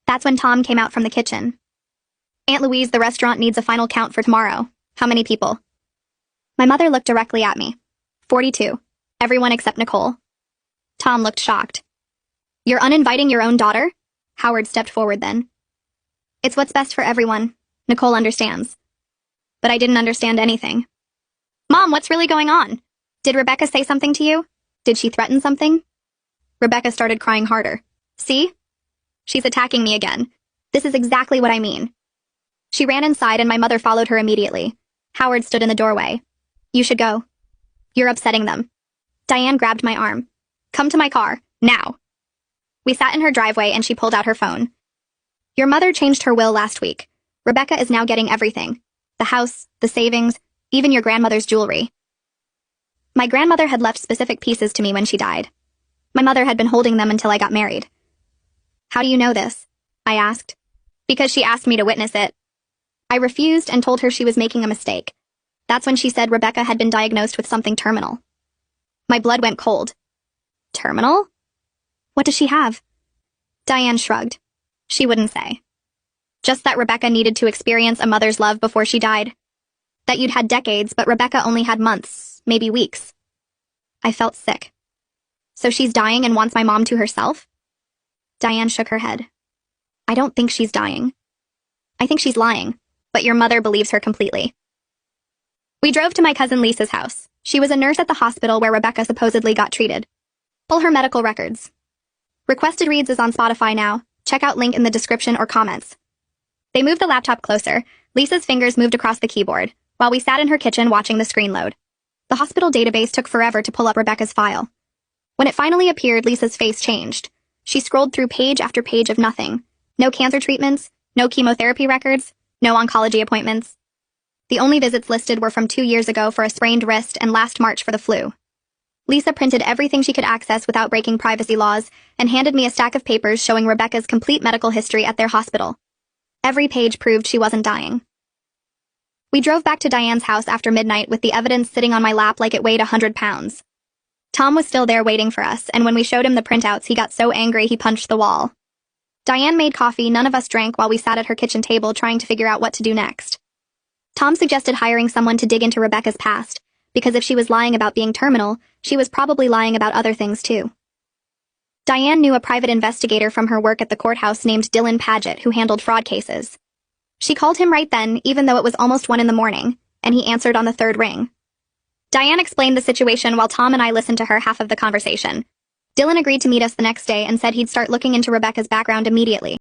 That's when Tom came out from the kitchen. "Aunt Louise, the restaurant needs a final count for tomorrow. How many people?" My mother looked directly at me. 42. Everyone except Nicole. Tom looked shocked. "You're uninviting your own daughter?" Howard stepped forward then. "It's what's best for everyone. Nicole understands." But I didn't understand anything. "Mom, what's really going on? Did Rebecca say something to you? Did she threaten something?" Rebecca started crying harder. "See? She's attacking me again. This is exactly what I mean." She ran inside and my mother followed her immediately. Howard stood in the doorway. "You should go. You're upsetting them." Diane grabbed my arm. "Come to my car, now." We sat in her driveway and she pulled out her phone. "Your mother changed her will last week. Rebecca is now getting everything. The house, the savings, even your grandmother's jewelry." My grandmother had left specific pieces to me when she died. My mother had been holding them until I got married. "How do you know this?" I asked. "Because she asked me to witness it." I refused and told her she was making a mistake. That's when she said Rebecca had been diagnosed with something terminal. My blood went cold. "Terminal? What does she have?" Diane shrugged. She wouldn't say. Just that Rebecca needed to experience a mother's love before she died. That you'd had decades, but Rebecca only had months, maybe weeks. I felt sick. "So she's dying and wants my mom to herself?" Diane shook her head. "I don't think she's dying. I think she's lying, but your mother believes her completely." We drove to my cousin Lisa's house. She was a nurse at the hospital where Rebecca supposedly got treated. Pull her medical records. Requested Reads is on Spotify now. Check out link in the description or comments. They moved the laptop closer. Lisa's fingers moved across the keyboard, while we sat in her kitchen watching the screen load. The hospital database took forever to pull up Rebecca's file. When it finally appeared, Lisa's face changed. She scrolled through page after page of nothing. No cancer treatments, no chemotherapy records, no oncology appointments. The only visits listed were from 2 years ago for a sprained wrist and last March for the flu. Lisa printed everything she could access without breaking privacy laws and handed me a stack of papers showing Rebecca's complete medical history at their hospital. Every page proved she wasn't dying. We drove back to Diane's house after midnight with the evidence sitting on my lap like it weighed 100 pounds. Tom was still there waiting for us, and when we showed him the printouts, he got so angry he punched the wall. Diane made coffee, none of us drank while we sat at her kitchen table trying to figure out what to do next. Tom suggested hiring someone to dig into Rebecca's past, because if she was lying about being terminal, she was probably lying about other things too. Diane knew a private investigator from her work at the courthouse named Dylan Paget who handled fraud cases. She called him right then, even though it was almost 1 a.m, and he answered on the 3rd ring. Diane explained the situation while Tom and I listened to her half of the conversation. Dylan agreed to meet us the next day and said he'd start looking into Rebecca's background immediately.